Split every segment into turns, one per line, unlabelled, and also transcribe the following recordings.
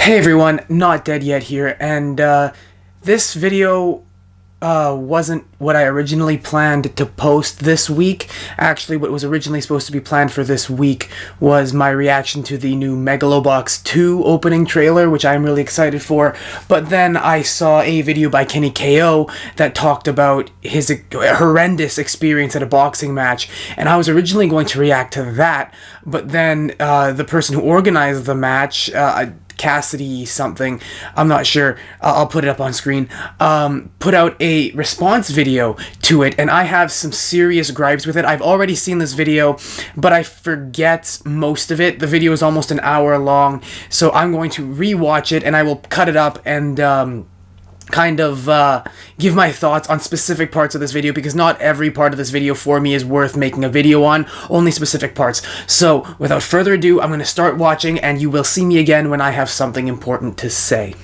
Hey everyone, Not Dead Yet here, and this video wasn't what I originally planned to post this week. Actually, what was originally supposed to be planned for this week was my reaction to the new Megalobox 2 opening trailer, which I'm really excited for, but then I saw a video by Kenny KO that talked about his horrendous experience at a boxing match, and I was originally going to react to that, but then the person who organized the match, Cassady something, I'm not sure, I'll put it up on screen, put out a response video to it, and I have some serious gripes with it. I've already seen this video, but I forget most of it. The video is almost an hour long, so I'm going to rewatch it, and I will cut it up and kind of give my thoughts on specific parts of this video, because not every part of this video for me is worth making a video on, only specific parts. So without further ado, I'm going to start watching, and you will see me again when I have something important to say.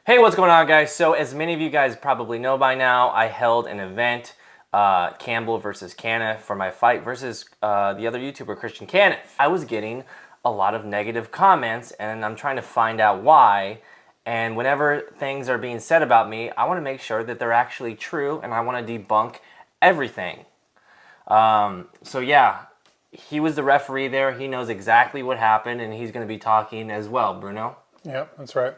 Hey, what's going on, guys? So as many of you guys probably know by now, I held an event, Campbell versus Caniff, for my fight versus the other YouTuber, Christian Caniff. I was getting a lot of negative comments, and I'm trying to find out why. And whenever things are being said about me, I want to make sure that they're actually true, and I want to debunk everything. So yeah, he was the referee there. He knows exactly what happened, and he's going to be talking as well. Bruno?
Yep, that's right.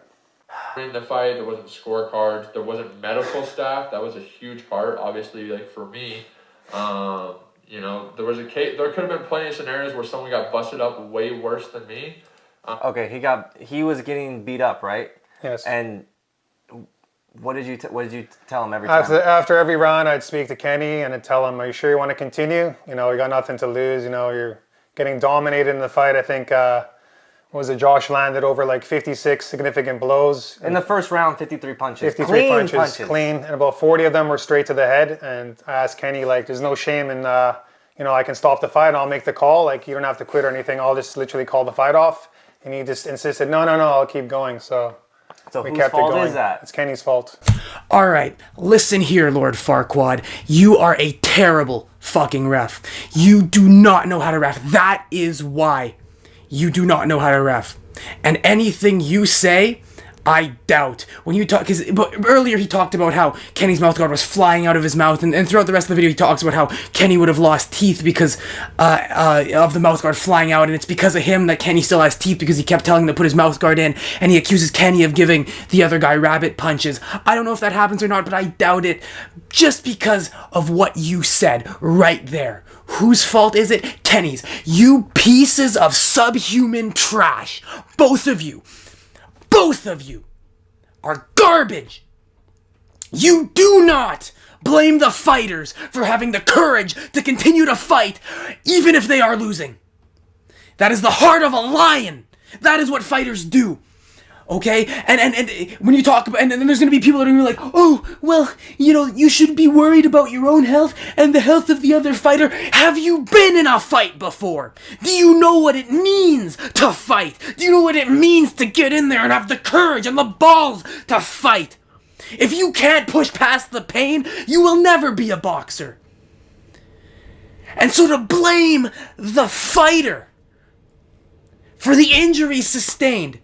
In the fight, there wasn't scorecards, there wasn't medical staff. That was a huge part, obviously, like for me. You know, there could have been plenty of scenarios where someone got busted up way worse than me.
Okay, he was getting beat up, right?
Yes.
And what did you tell him every time?
After every round, I'd speak to Kenny and I'd tell him, "Are you sure you want to continue? You know, you got nothing to lose. You know, you're getting dominated in the fight." I think Josh landed over like 56 significant blows
in the first round. 53 punches.
53 punches, clean, and about 40 of them were straight to the head. And I asked Kenny, like, "There's no shame in you know, I can stop the fight and I'll make the call. Like, you don't have to quit or anything. I'll just literally call the fight off." And he just insisted, "No, I'll keep going." So we
whose
kept
fault
it going.
is that?
It's Kenny's fault.
Alright, listen here, Lord Farquaad. You are a terrible fucking ref. You do not know how to ref. That is why you do not know how to ref. And anything you say, I doubt. When you talk, but earlier he talked about how Kenny's mouthguard was flying out of his mouth, and throughout the rest of the video he talks about how Kenny would have lost teeth because of the mouthguard flying out, and it's because of him that Kenny still has teeth, because he kept telling him to put his mouthguard in, and he accuses Kenny of giving the other guy rabbit punches. I don't know if that happens or not, but I doubt it, just because of what you said right there. Whose fault is it? Kenny's. You pieces of subhuman trash. Both of you are garbage. You do not blame the fighters for having the courage to continue to fight, even if they are losing. That is the heart of a lion. That is what fighters do. Okay? And when you talk about, and then there's going to be people that are going to be like, "Oh, well, you know, you should be worried about your own health and the health of the other fighter." Have you been in a fight before? Do you know what it means to fight? Do you know what it means to get in there and have the courage and the balls to fight? If you can't push past the pain, you will never be a boxer. And so to blame the fighter for the injuries sustained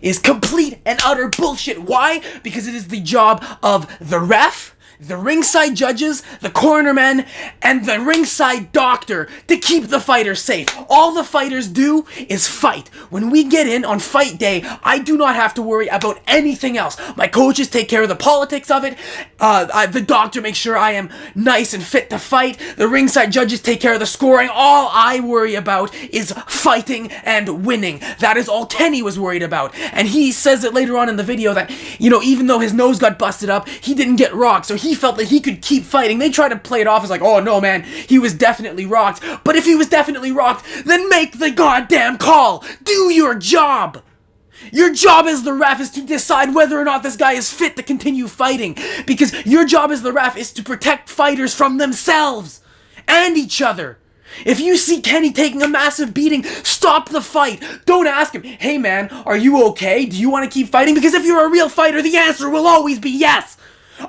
is complete and utter bullshit. Why? Because it is the job of the ref, the ringside judges, the corner men, and the ringside doctor to keep the fighter safe. All the fighters do is fight. When we get in on fight day, I do not have to worry about anything else. My coaches take care of the politics of it. The doctor makes sure I am nice and fit to fight. The ringside judges take care of the scoring. All I worry about is fighting and winning. That is all Kenny was worried about. And he says it later on in the video that, you know, even though his nose got busted up, he didn't get rocked. So he felt that he could keep fighting. They try to play it off as like, "Oh no, man, he was definitely rocked." But if he was definitely rocked, then make the goddamn call. Do your job. Your job as the ref is to decide whether or not this guy is fit to continue fighting, because your job as the ref is to protect fighters from themselves and each other. If you see Kenny taking a massive beating, stop the fight. Don't ask him, "Hey man, are you okay? Do you want to keep fighting?" Because if you're a real fighter, the answer will always be yes.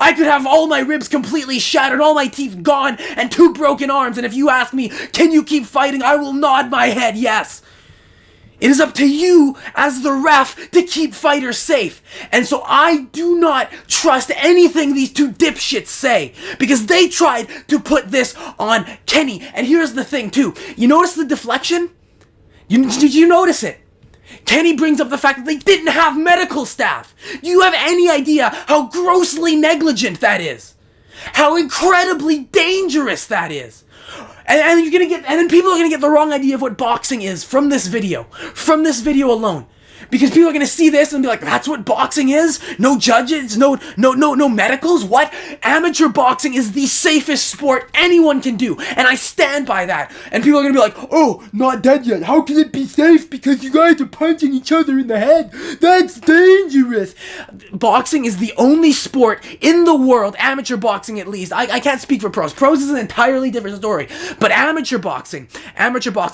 I could have all my ribs completely shattered, all my teeth gone, and 2 broken arms, and if you ask me, "Can you keep fighting?" I will nod my head yes. It is up to you as the ref to keep fighters safe. And so I do not trust anything these two dipshits say, because they tried to put this on Kenny. And here's the thing too. You notice the deflection? Did you notice it? Kenny brings up the fact that they didn't have medical staff. Do you have any idea how grossly negligent that is? How incredibly dangerous that is? And you're gonna get, and then people are gonna get the wrong idea of what boxing is from this video alone. Because people are gonna see this and be like, that's what boxing is? No judges, no medicals? What? Amateur boxing is the safest sport anyone can do, and I stand by that. And people are gonna be like, oh, not dead yet. How can it be safe? Because you guys are punching each other in the head. That's dangerous. Boxing is the only sport in the world, amateur boxing at least. I can't speak for pros. Pros is an entirely different story. But amateur boxing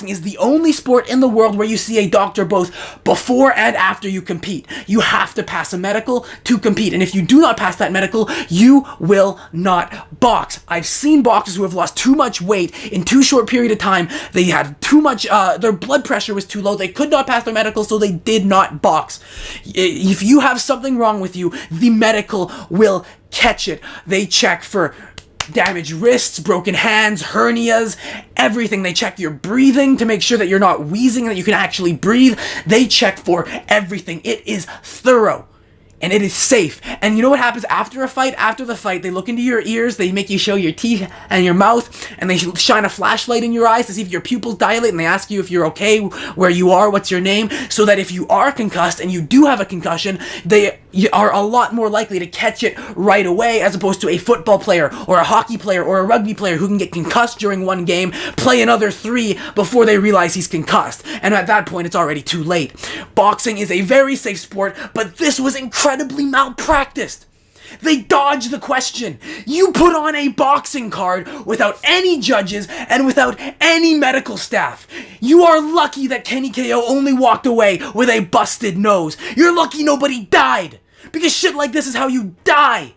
is the only sport in the world where you see a doctor both before and after you compete. You have to pass a medical to compete, and if you do not pass that medical, you will not box. I've seen boxers who have lost too much weight in too short period of time. They had too much, their blood pressure was too low. They could not pass their medical, so they did not box. If you have something wrong with you, the medical will catch it. They check for damaged wrists, broken hands, hernias, everything. They check your breathing to make sure that you're not wheezing, that you can actually breathe. They check for everything. It is thorough. And it is safe. And you know what happens after a fight? After the fight, they look into your ears, they make you show your teeth and your mouth, and they shine a flashlight in your eyes to see if your pupils dilate, and they ask you if you're okay, where you are, what's your name, so that if you are concussed and you do have a concussion, they are a lot more likely to catch it right away, as opposed to a football player or a hockey player or a rugby player who can get concussed during one game, play another 3 before they realize he's concussed. And at that point, it's already too late. Boxing is a very safe sport, but this was incredibly malpracticed. They dodged the question. You put on a boxing card without any judges and without any medical staff. You are lucky that Kenny KO only walked away with a busted nose. You're lucky nobody died, because shit like this is how you die.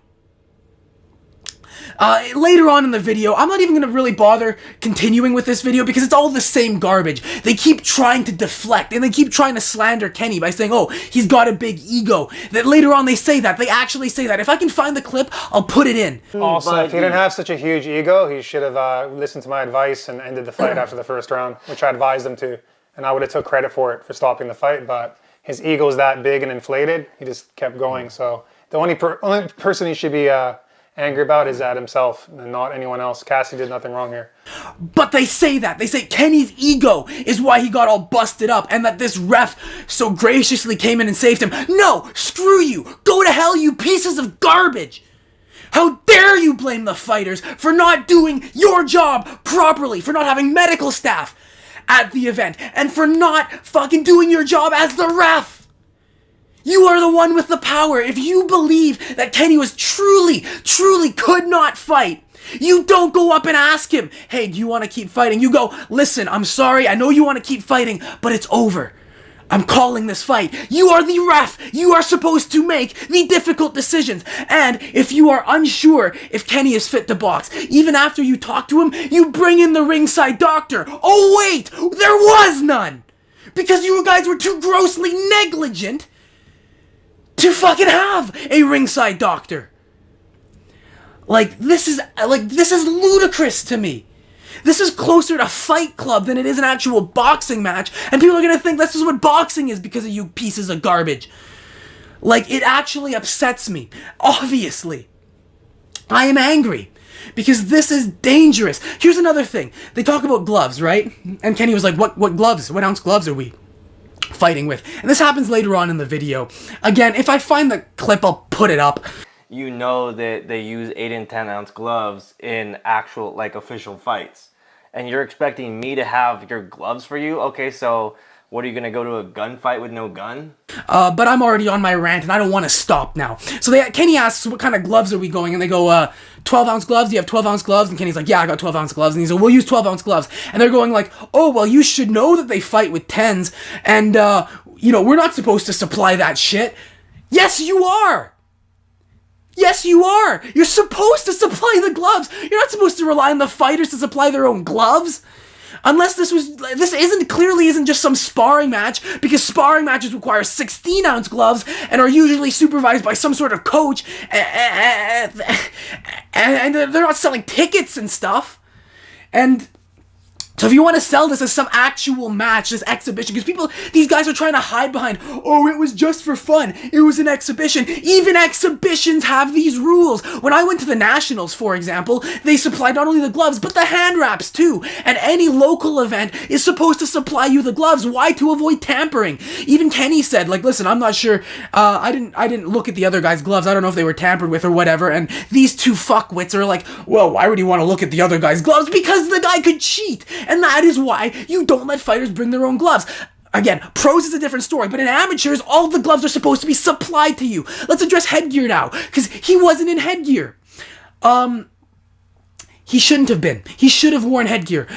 Later on in the video, I'm not even going to really bother continuing with this video because it's all the same garbage. They keep trying to deflect, and they keep trying to slander Kenny by saying, oh, he's got a big ego. That later on they say that. They actually say that. If I can find the clip, I'll put it in.
Also, if he didn't have such a huge ego, he should have listened to my advice and ended the fight after the first round, which I advised him to. And I would have took credit for it, for stopping the fight, but his ego's that big and inflated, he just kept going. So the only person he should be angry about is at himself and not anyone else. Cassady did nothing wrong here.
But they say that. They say Kenny's ego is why he got all busted up, and that this ref so graciously came in and saved him. No! Screw you! Go to hell, you pieces of garbage! How dare you blame the fighters for not doing your job properly, for not having medical staff at the event, and for not fucking doing your job as the ref! You are the one with the power. If you believe that Kenny was truly could not fight, you don't go up and ask him, hey, do you want to keep fighting? You go, listen, I'm sorry, I know you want to keep fighting, but it's over. I'm calling this fight. You are the ref. You are supposed to make the difficult decisions. And if you are unsure if Kenny is fit to box, even after you talk to him, you bring in the ringside doctor. Oh wait, there was none! Because you guys were too grossly negligent to fucking have a ringside doctor. This is ludicrous to me. This is closer to Fight Club than it is an actual boxing match, and people are gonna think this is what boxing is because of you pieces of garbage. It actually upsets me. Obviously. I am angry. Because this is dangerous. Here's another thing. They talk about gloves, right? And Kenny was like, what gloves? What ounce gloves are we fighting with? And this happens later on in the video. Again, if I find the clip, I'll put it up.
You know that they use 8 and 10 ounce gloves in actual official fights, and you're expecting me to have your gloves for you? Okay, so what, are you gonna go to a gunfight with no gun?
But I'm already on my rant and I don't want to stop now. So Kenny asks, what kind of gloves are we going? And they go, 12 ounce gloves? Do you have 12 ounce gloves? And Kenny's like, yeah, I got 12 ounce gloves. And he's like, we'll use 12 ounce gloves. And they're going like, oh, well, you should know that they fight with 10s. And, we're not supposed to supply that shit. Yes, you are. Yes, you are! You're supposed to supply the gloves! You're not supposed to rely on the fighters to supply their own gloves! Unless this clearly isn't just some sparring match, because sparring matches require 16-ounce gloves and are usually supervised by some sort of coach, and they're not selling tickets and stuff. And so if you want to sell this as some actual match, this exhibition, because these guys are trying to hide behind, oh, it was just for fun, it was an exhibition. Even exhibitions have these rules. When I went to the Nationals, for example, they supplied not only the gloves, but the hand wraps too. And any local event is supposed to supply you the gloves. Why? To avoid tampering. Even Kenny said, like, listen, I'm not sure, I didn't look at the other guy's gloves, I don't know if they were tampered with or whatever, and these two fuckwits are like, well, why would you want to look at the other guy's gloves? Because the guy could cheat. And that is why you don't let fighters bring their own gloves. Again, pros is a different story, but in amateurs, all the gloves are supposed to be supplied to you. Let's address headgear now, because he wasn't in headgear. He shouldn't have been. He should have worn headgear.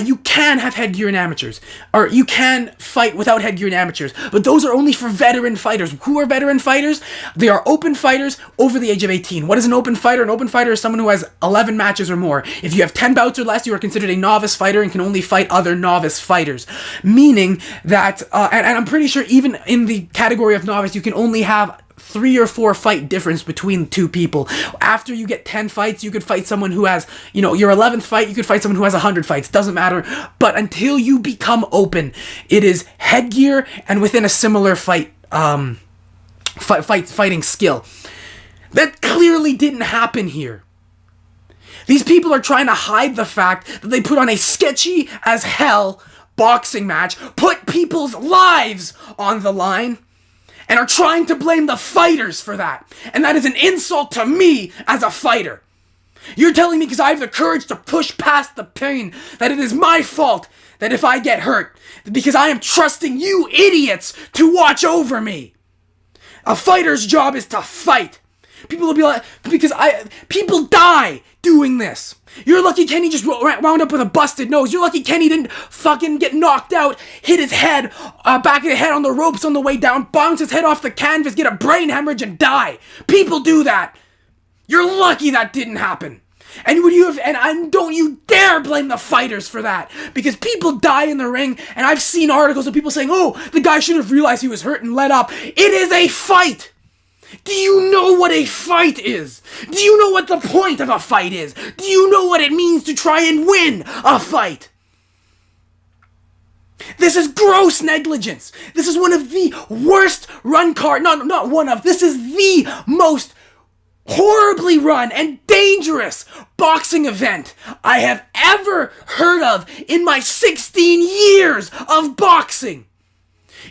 You can have headgear in amateurs. Or you can fight without headgear in amateurs. But those are only for veteran fighters. Who are veteran fighters? They are open fighters over the age of 18. What is an open fighter? An open fighter is someone who has 11 matches or more. If you have 10 bouts or less, you are considered a novice fighter and can only fight other novice fighters. Meaning that, and I'm pretty sure even in the category of novice, you can only have 3 or 4 fight difference between two people. After you get 10 fights, you could fight someone who has, your 11th fight, you could fight someone who has 100 fights. Doesn't matter. But until you become open, it is headgear and within a similar fighting skill. That clearly didn't happen here. These people are trying to hide the fact that they put on a sketchy as hell boxing match, put people's lives on the line, and are trying to blame the fighters for that. And that is an insult to me as a fighter. You're telling me because I have the courage to push past the pain that it is my fault that if I get hurt, because I am trusting you idiots to watch over me. A fighter's job is to fight. People will be like, people die doing this. You're lucky Kenny just wound up with a busted nose. You're lucky Kenny didn't fucking get knocked out, hit his head, back of the head on the ropes on the way down, bounce his head off the canvas, get a brain hemorrhage and die. People do that. You're lucky that didn't happen. And don't you dare blame the fighters for that. Because people die in the ring, and I've seen articles of people saying, oh, the guy should have realized he was hurt and let up. It is a fight. Do you know what a fight is? Do you know what the point of a fight is? Do you know what it means to try and win a fight? This is gross negligence. This is one of the worst run card, not one of, this is the most horribly run and dangerous boxing event I have ever heard of in my 16 years of boxing.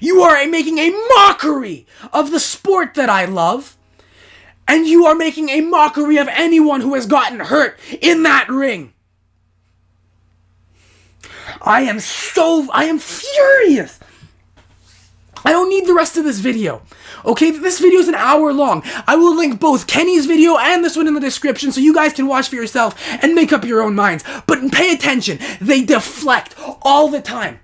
You are making a mockery of the sport that I love, and you are making a mockery of anyone who has gotten hurt in that ring. I am furious. I don't need the rest of this video. Okay, this video is an hour long. I will link both Kenny's video and this one in the description so you guys can watch for yourself and make up your own minds. But pay attention. They deflect all the time.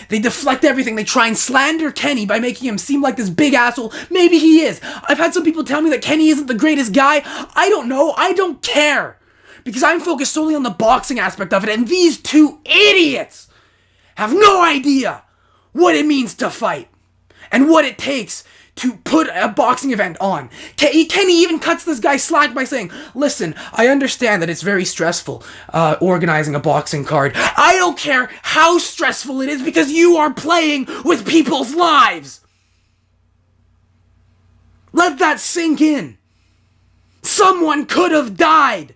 They deflect everything. They try and slander Kenny by making him seem like this big asshole. Maybe he is. I've had some people tell me that Kenny isn't the greatest guy. I don't know. I don't care. Because I'm focused solely on the boxing aspect of it. And these two idiots have no idea what it means to fight. And what it takes to put a boxing event on. Kenny even cuts this guy slack by saying, listen, I understand that it's very stressful organizing a boxing card. I don't care how stressful it is because you are playing with people's lives. Let that sink in. Someone could have died.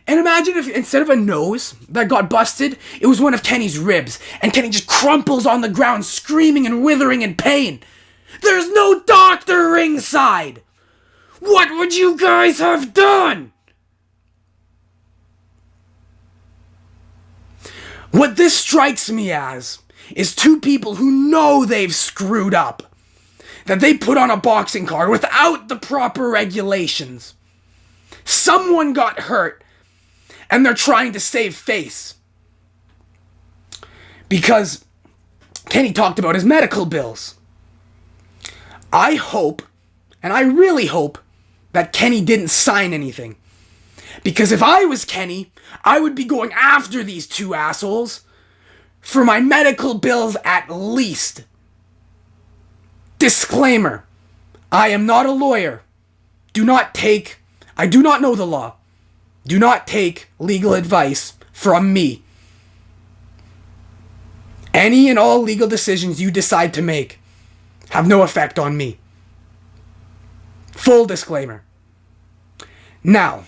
And imagine if instead of a nose that got busted, it was one of Kenny's ribs. And Kenny just crumples on the ground screaming and withering in pain. There's no doctor ringside! What would you guys have done? What this strikes me as is two people who know they've screwed up. That they put on a boxing card without the proper regulations. Someone got hurt, and they're trying to save face. Because Kenny talked about his medical bills. I hope, and I really hope, that Kenny didn't sign anything. Because if I was Kenny, I would be going after these two assholes for my medical bills at least. Disclaimer. I am not a lawyer. I do not know the law. Do not take legal advice from me. Any and all legal decisions you decide to make have no effect on me. Full disclaimer. Now,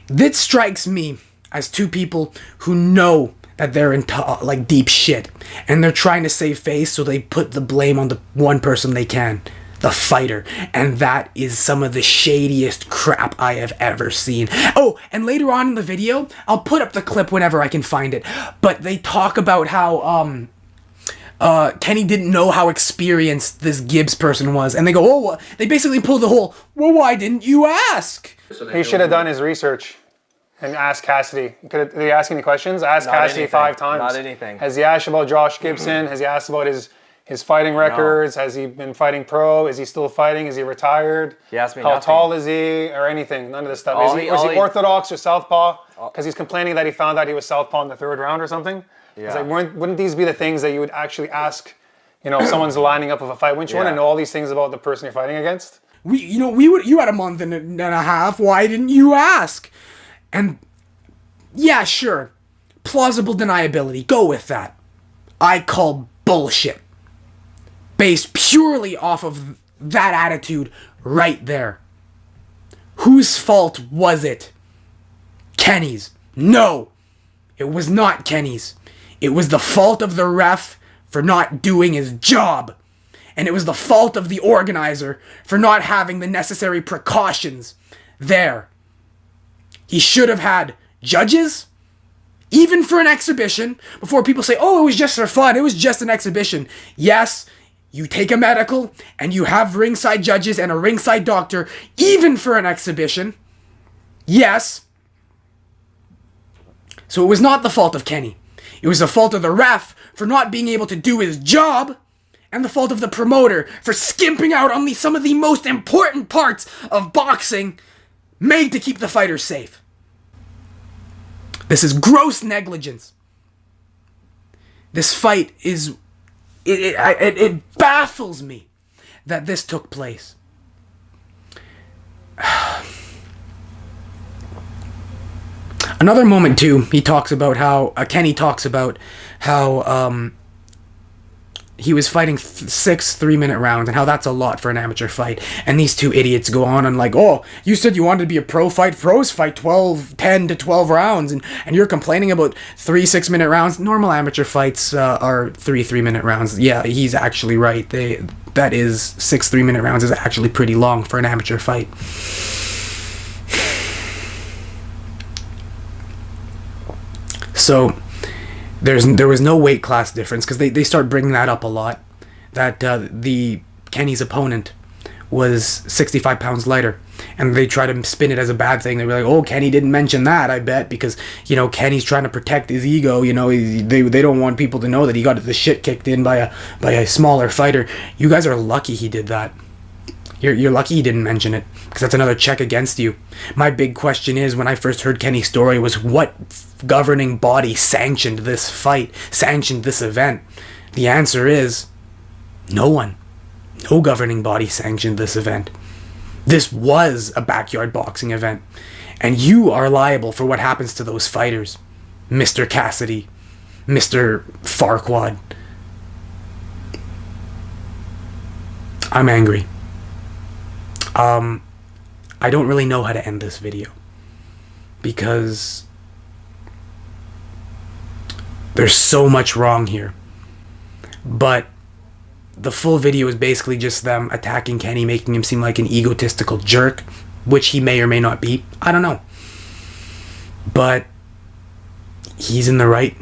this strikes me as two people who know that they're in like deep shit, and they're trying to save face, so they put the blame on the one person they can, the fighter, and that is some of the shadiest crap I have ever seen. Oh, and later on in the video, I'll put up the clip whenever I can find it, but they talk about how Kenny didn't know how experienced this Gibbs person was, and they go, oh, they basically pull the whole, well, why didn't you ask?
He should have done his research and asked Cassady. Did he ask any questions? Ask Cassady 5 times.
Not anything.
Has he asked about Josh Gibson? Has he asked about his fighting records? No. Has he been fighting pro? Is he still fighting? Is he retired?
He asked me
how
nothing.
tall is he? Or anything. None of this stuff. Is he orthodox or southpaw? Because he's complaining that he found out he was southpaw in the 3rd round or something. Yeah. It's like, wouldn't these be the things that you would actually ask, if someone's lining up of a fight? Wouldn't you want to know all these things about the person you're fighting against?
You had a month and a half. Why didn't you ask? And yeah, sure. Plausible deniability. Go with that. I call bullshit. Based purely off of that attitude right there. Whose fault was it? Kenny's. No. It was not Kenny's. It was the fault of the ref for not doing his job. And it was the fault of the organizer for not having the necessary precautions there. He should have had judges, even for an exhibition, before people say, oh, it was just for fun, it was just an exhibition. Yes, you take a medical, and you have ringside judges and a ringside doctor, even for an exhibition. Yes. So it was not the fault of Kenny. It was the fault of the ref for not being able to do his job, and the fault of the promoter for skimping out on some of the most important parts of boxing made to keep the fighters safe. This is gross negligence. This fight is... It baffles me that this took place. Another moment too, Kenny talks about how he was fighting 6 3-minute rounds and how that's a lot for an amateur fight. And these two idiots go on and like, oh, you said you wanted to be a pro fight. Pros fight 10 to 12 rounds and you're complaining about 3 6-minute rounds. Normal amateur fights are 3 3-minute rounds. Yeah, he's actually right. That is 6 3-minute rounds is actually pretty long for an amateur fight. So there was no weight class difference, because they start bringing that up a lot, that Kenny's opponent was 65 pounds lighter, and they try to spin it as a bad thing. They're like, oh, Kenny didn't mention that, I bet, because Kenny's trying to protect his ego. They don't want people to know that he got the shit kicked in by a smaller fighter. You guys are lucky he did that. You're lucky he didn't mention it, because that's another check against you. My big question is, when I first heard Kenny's story, was what governing body sanctioned this fight, sanctioned this event? The answer is no one. No governing body sanctioned this event. This was a backyard boxing event, and you are liable for what happens to those fighters. Mr. Cassady, Mr. Farquaad. I'm angry. I don't really know how to end this video, because there's so much wrong here. But the full video is basically just them attacking Kenny, making him seem like an egotistical jerk, which he may or may not be. I don't know. But he's in the right.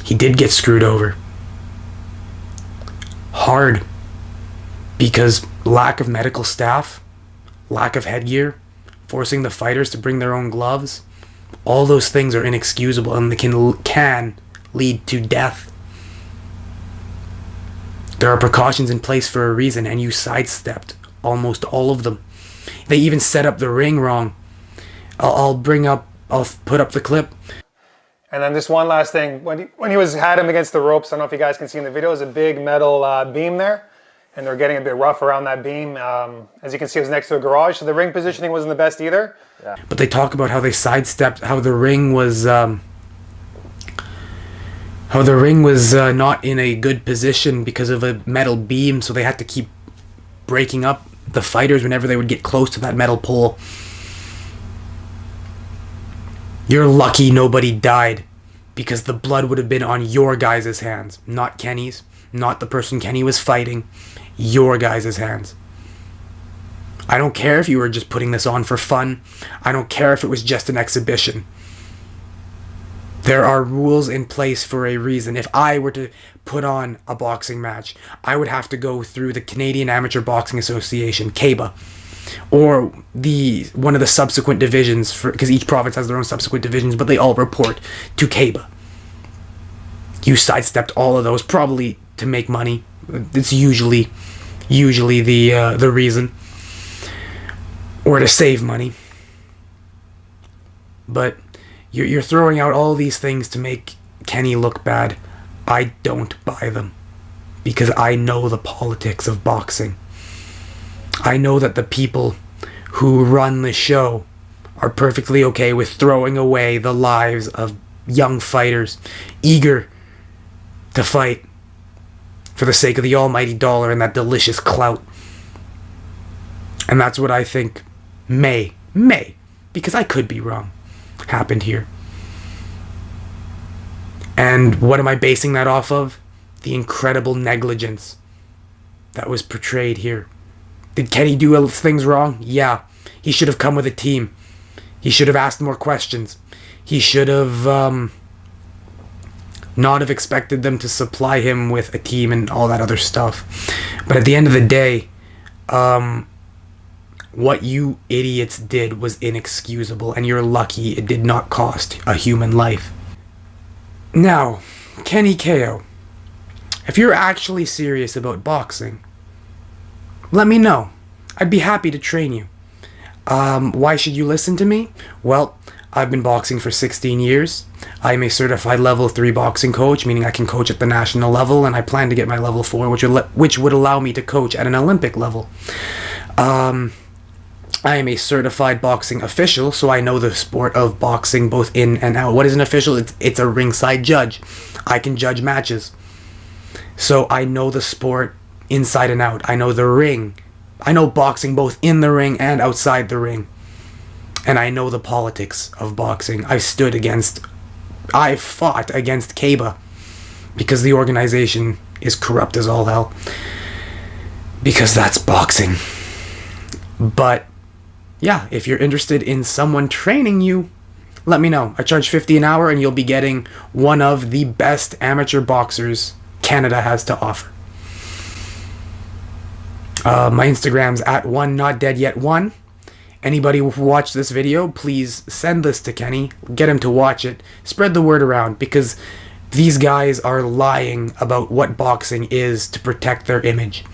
He did get screwed over. Hard. Because lack of medical staff, lack of headgear, forcing the fighters to bring their own gloves, all those things are inexcusable, and they can lead to death. There are precautions in place for a reason, and you sidestepped almost all of them. They even set up the ring wrong. I'll bring up I'll put up the clip.
And then just one last thing, when he had him against the ropes, I don't know if you guys can see in the video, there's a big metal beam there, and they're getting a bit rough around that beam. As you can see, it was next to a garage, so the ring positioning wasn't the best either.
Yeah.
But they talk about how they sidestepped, how the ring was not in a good position because of a metal beam, so they had to keep breaking up the fighters whenever they would get close to that metal pole. You're lucky nobody died, because the blood would have been on your guys' hands, not Kenny's, not the person Kenny was fighting, your guys' hands. I don't care if you were just putting this on for fun. I don't care if it was just an exhibition. There are rules in place for a reason. If I were to put on a boxing match, I would have to go through the Canadian Amateur Boxing Association, CABA, or one of the subsequent divisions, because each province has their own subsequent divisions, but they all report to CABA. You sidestepped all of those, probably to make money. It's usually the reason, or to save money. But you're throwing out all these things to make Kenny look bad. I don't buy them, because I know the politics of boxing. I know that the people who run the show are perfectly okay with throwing away the lives of young fighters eager to fight for the sake of the almighty dollar and that delicious clout. And that's what I think may, because I could be wrong, happened here. And what am I basing that off of? The incredible negligence that was portrayed here. Did Kenny do things wrong? Yeah. He should have come with a team. He should have asked more questions. He should have not have expected them to supply him with a team and all that other stuff. But at the end of the day, what you idiots did was inexcusable, and you're lucky it did not cost a human life. Now, Kenny KO, if you're actually serious about boxing, let me know. I'd be happy to train you. Why should you listen to me? Well, I've been boxing for 16 years. I'm a certified level 3 boxing coach, meaning I can coach at the national level, and I plan to get my level 4, which would allow me to coach at an Olympic level. I am a certified boxing official, so I know the sport of boxing both in and out. What is an official? It's a ringside judge. I can judge matches. So I know the sport inside and out. I know the ring. I know boxing both in the ring and outside the ring. And I know the politics of boxing. I fought against CABA because the organization is corrupt as all hell. Because that's boxing. But yeah, if you're interested in someone training you, let me know. I charge $50 an hour and you'll be getting one of the best amateur boxers Canada has to offer. My Instagram's at @1notdeadyet1. Anybody who watched this video, please send this to Kenny. Get him to watch it. Spread the word around, because these guys are lying about what boxing is to protect their image.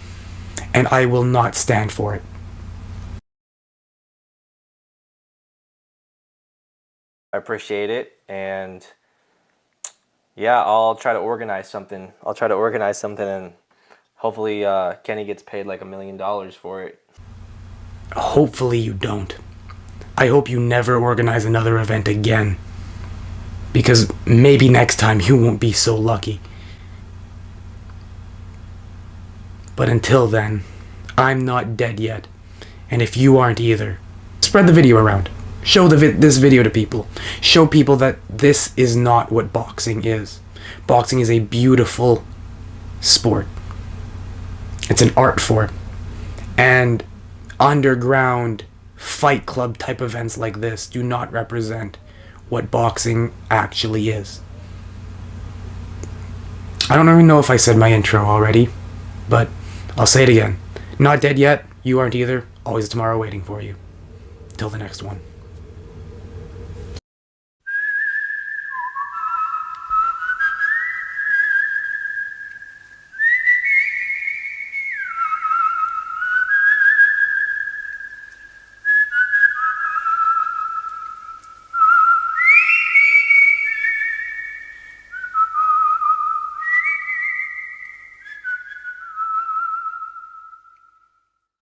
And I will not stand for it.
I appreciate it, and yeah, I'll try to organize something. And hopefully Kenny gets paid like $1 million for it.
Hopefully you don't. I hope you never organize another event again, because maybe next time you won't be so lucky. But until then, I'm not dead yet, and if you aren't either, spread the video around. Show this video to people. Show people that this is not what boxing is. Boxing is a beautiful sport. It's an art form. And underground fight club type events like this do not represent what boxing actually is. I don't even know if I said my intro already, but I'll say it again. Not dead yet. You aren't either. Always tomorrow waiting for you. Till the next one.